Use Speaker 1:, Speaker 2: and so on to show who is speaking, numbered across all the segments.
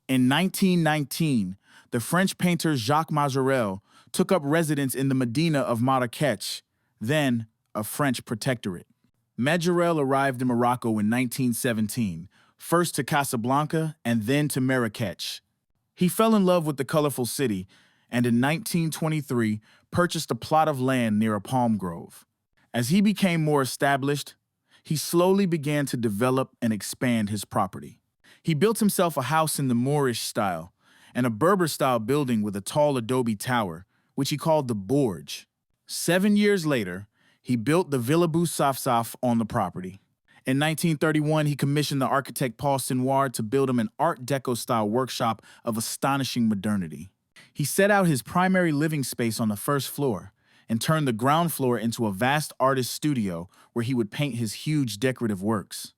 Speaker 1: In 1919, the French painter Jacques Majorelle took up residence in the Medina of Marrakech, then a French protectorate. Majorelle arrived in Morocco in 1917, first to Casablanca and then to Marrakech. He fell in love with the colorful city and in 1923 purchased a plot of land near a palm grove. As he became more established, he slowly began to develop and expand his property. He built himself a house in the Moorish style and a Berber-style building with a tall adobe tower, which he called the Borge. 7 years later, he built the Villa Bou Safsaf on the property. In 1931, he commissioned the architect Paul Sinoir to build him an Art Deco-style workshop of astonishing modernity. He set out his primary living space on the first floor and turned the ground floor into a vast artist studio where he would paint his huge decorative works.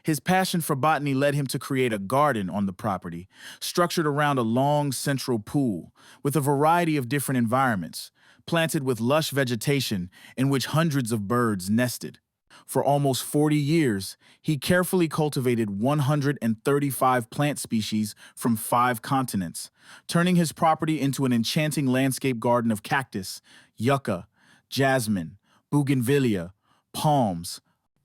Speaker 1: His passion for botany led him to create a garden on the property, structured around a long central pool, with a variety of different environments, planted with lush vegetation in which hundreds of birds nested. For almost 40 years, he carefully cultivated 135 plant species from 5 continents, turning his property into an enchanting landscape garden of cactus, yucca, jasmine, bougainvillea, palms,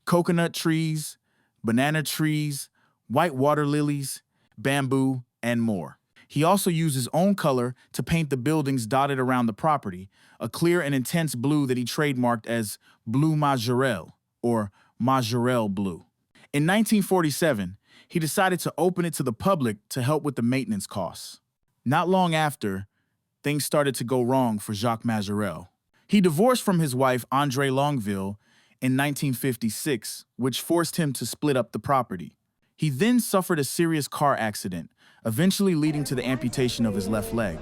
Speaker 1: coconut trees, banana trees, white water lilies, bamboo, and more. He also used his own color to paint the buildings dotted around the property, a clear and intense blue that he trademarked as Blue Majorelle, or Majorelle Blue. In 1947, he decided to open it to the public to help with the maintenance costs. Not long after, things started to go wrong for Jacques Majorelle. He divorced from his wife, André Longueville, in 1956, which forced him to split up the property. He then suffered a serious car accident, eventually leading to the amputation of his left leg.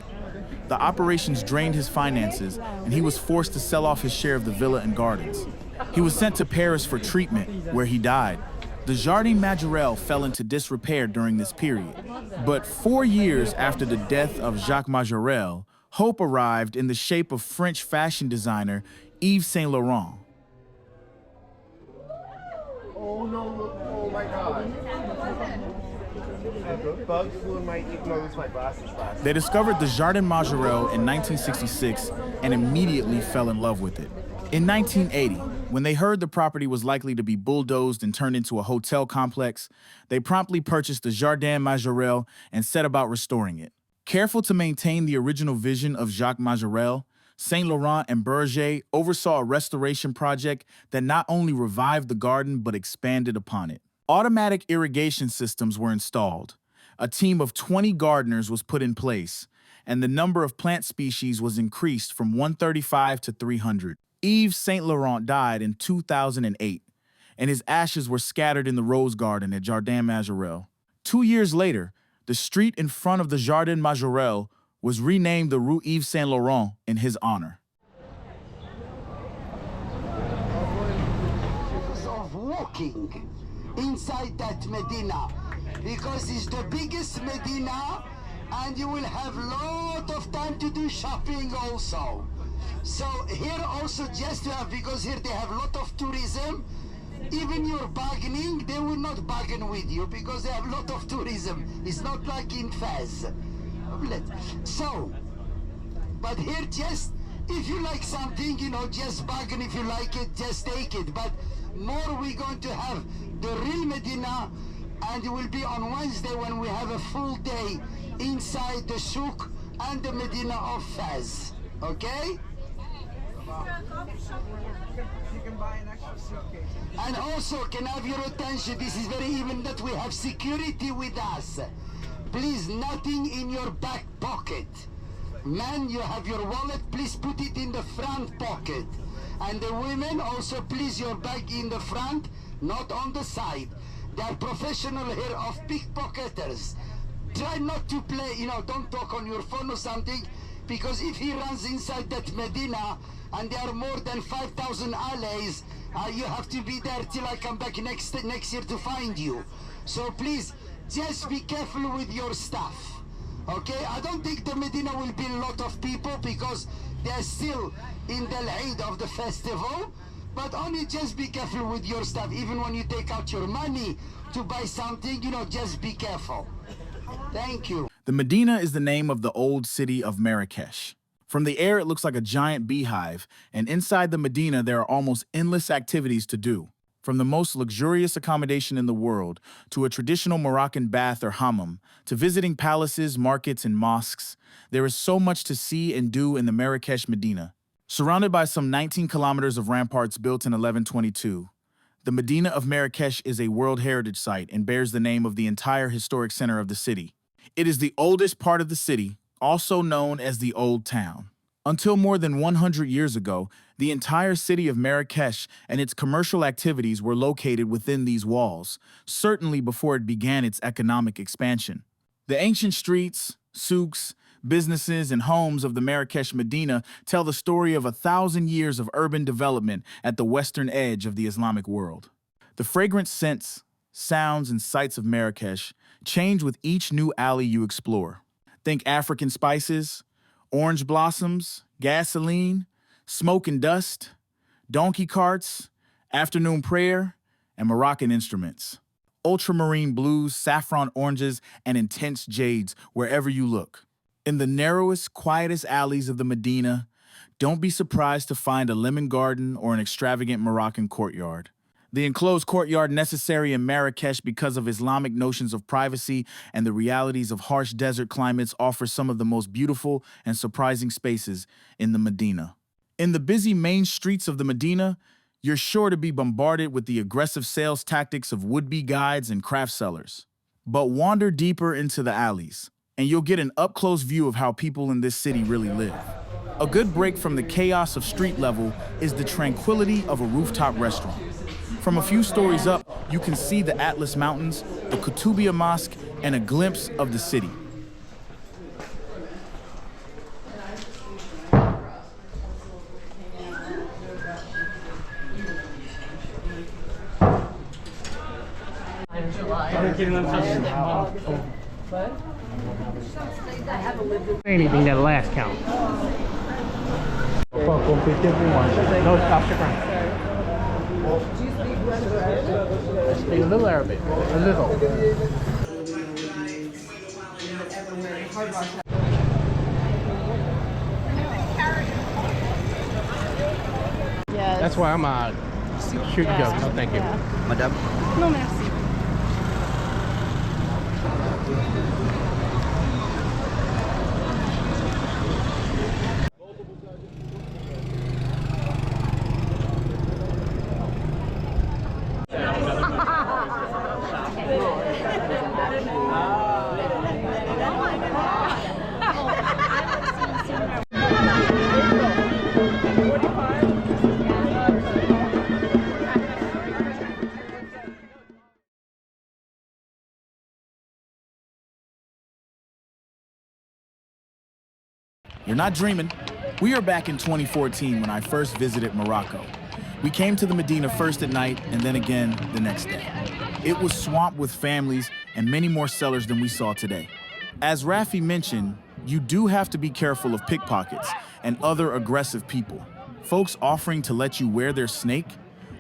Speaker 1: The operations drained his finances, and he was forced to sell off his share of the villa and gardens. He was sent to Paris for treatment, where he died. The Jardin Majorelle fell into disrepair during this period. But 4 years after the death of Jacques Majorelle, hope arrived in the shape of French fashion designer Yves Saint Laurent.
Speaker 2: Oh no, look, oh my god. Bugs flew in my, no, this is my glasses last.
Speaker 1: They discovered the Jardin Majorelle in 1966 and immediately fell in love with it. In 1980, when they heard the property was likely to be bulldozed and turned into a hotel complex, they promptly purchased the Jardin Majorelle and set about restoring it. Careful to maintain the original vision of Jacques Majorelle, Saint Laurent and Berger oversaw a restoration project that not only revived the garden but expanded upon it. Automatic irrigation systems were installed. A team of 20 gardeners was put in place, and the number of plant species was increased from 135 to 300. Yves Saint Laurent died in 2008, and his ashes were scattered in the Rose Garden at Jardin Majorelle. 2 years later, the street in front of the Jardin Majorelle was renamed the Rue Yves Saint Laurent in his honor.
Speaker 3: Of walking inside that Medina, because it's the biggest Medina, and you will have a lot of time to do shopping also. So here also just to have, because here they have a lot of tourism, even you're bargaining, they will not bargain with you because they have a lot of tourism. It's not like in Fez. So, but here just, if you like something, you know, just bargain. If you like it, just take it. But more we're going to have the real Medina, and it will be on Wednesday when we have a full day inside the souk and the Medina of Fez. Okay?
Speaker 2: You can buy an extra suitcase.
Speaker 3: And also, can I have your attention? This is very even that we have security with us. Please, nothing in your back pocket. Man, you have your wallet, please put it in the front pocket. And the women also, please, your bag in the front, not on the side. They are professional here of pickpocketers. Try not to play, you know, don't talk on your phone or something, because if he runs inside that Medina, and there are more than 5,000 alleys, you have to be there till I come back next year to find you. So please, just be careful with your stuff. Okay, I don't think the Medina will be a lot of people because they're still in the Eid of the festival, but only just be careful with your stuff. Even when you take out your money to buy something, you know, just be careful. Thank you.
Speaker 1: The Medina is the name of the old city of Marrakesh. From the air, it looks like a giant beehive, and inside the Medina, there are almost endless activities to do. From the most luxurious accommodation in the world, to a traditional Moroccan bath or hammam, to visiting palaces, markets, and mosques, there is so much to see and do in the Marrakesh Medina. Surrounded by some 19 kilometers of ramparts built in 1122, the Medina of Marrakesh is a World Heritage Site and bears the name of the entire historic center of the city. It is the oldest part of the city, also known as the Old Town. Until more than 100 years ago, the entire city of Marrakesh and its commercial activities were located within these walls, certainly before it began its economic expansion. The ancient streets, souks, businesses, and homes of the Marrakesh Medina tell the story of 1,000 years of urban development at the western edge of the Islamic world. The fragrant scents, sounds, and sights of Marrakesh change with each new alley you explore. Think African spices, orange blossoms, gasoline, smoke and dust, donkey carts, afternoon prayer, and Moroccan instruments. Ultramarine blues, saffron oranges, and intense jades wherever you look. In the narrowest, quietest alleys of the Medina, don't be surprised to find a lemon garden or an extravagant Moroccan courtyard. The enclosed courtyard necessary in Marrakesh because of Islamic notions of privacy and the realities of harsh desert climates offers some of the most beautiful and surprising spaces in the Medina. In the busy main streets of the Medina, you're sure to be bombarded with the aggressive sales tactics of would-be guides and craft sellers. But wander deeper into the alleys, and you'll get an up-close view of how people in this city really live. A good break from the chaos of street level is the tranquility of a rooftop restaurant. From a few stories up, you can see the Atlas Mountains, the Koutoubia Mosque, and a glimpse of the city.
Speaker 4: Anything that last count. No stop the I speak a little Arabic. A little.
Speaker 5: Yes.
Speaker 4: That's why I'm shooting jokes. No, thank you.
Speaker 6: Madame?
Speaker 5: Non, merci.
Speaker 1: You're not dreaming. We are back in 2014 when I first visited Morocco. We came to the Medina first at night and then again the next day. It was swamped with families and many more sellers than we saw today. As Rafi mentioned, you do have to be careful of pickpockets and other aggressive people. Folks offering to let you wear their snake,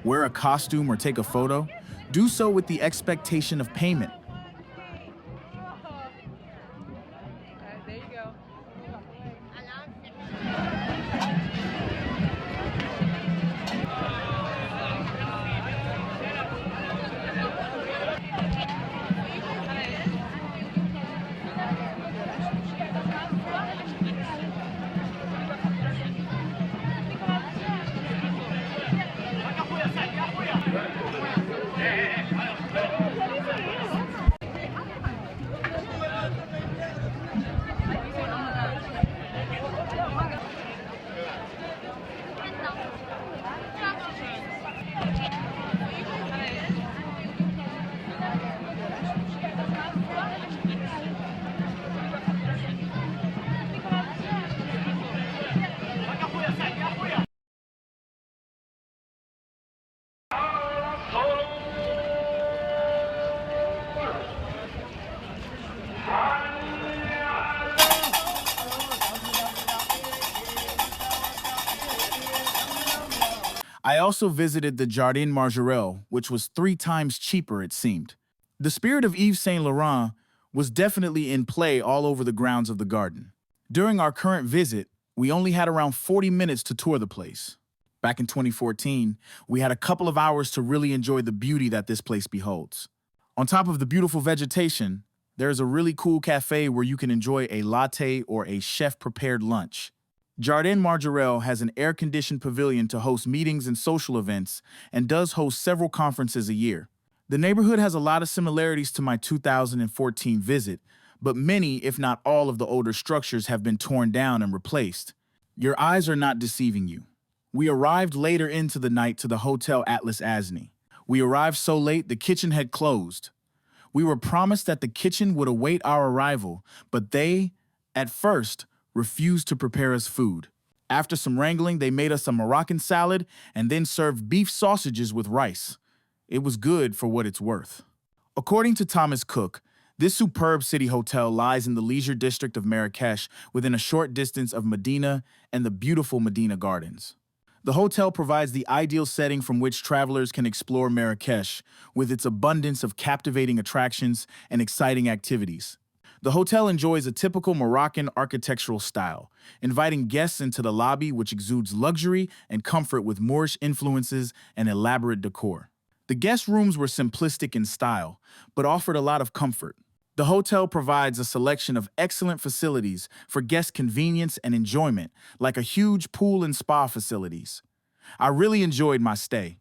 Speaker 1: wear a costume, or take a photo, do so with the expectation of payment.
Speaker 5: There you go.
Speaker 1: I also visited the Jardin Margerel, which was 3 times cheaper, it seemed. The spirit of Yves Saint Laurent was definitely in play all over the grounds of the garden. During our current visit, we only had around 40 minutes to tour the place. Back in 2014, we had a couple of hours to really enjoy the beauty that this place beholds. On top of the beautiful vegetation, there is a really cool cafe where you can enjoy a latte or a chef-prepared lunch. Jardin Margarel has an air-conditioned pavilion to host meetings and social events and does host several conferences a year. The neighborhood has a lot of similarities to my 2014 visit, but many, if not all, of the older structures have been torn down and replaced. Your eyes are not deceiving you. We arrived later into the night to the Hotel Atlas Asni. We arrived so late the kitchen had closed. We were promised that the kitchen would await our arrival, but they, at first, refused to prepare us food. After some wrangling, they made us a Moroccan salad and then served beef sausages with rice. It was good for what it's worth. According to Thomas Cook, this superb city hotel lies in the leisure district of Marrakesh within a short distance of Medina and the beautiful Medina Gardens. The hotel provides the ideal setting from which travelers can explore Marrakesh with its abundance of captivating attractions and exciting activities. The hotel enjoys a typical Moroccan architectural style, inviting guests into the lobby which exudes luxury and comfort with Moorish influences and elaborate decor. The guest rooms were simplistic in style, but offered a lot of comfort. The hotel provides a selection of excellent facilities for guest convenience and enjoyment, like a huge pool and spa facilities. I really enjoyed my stay.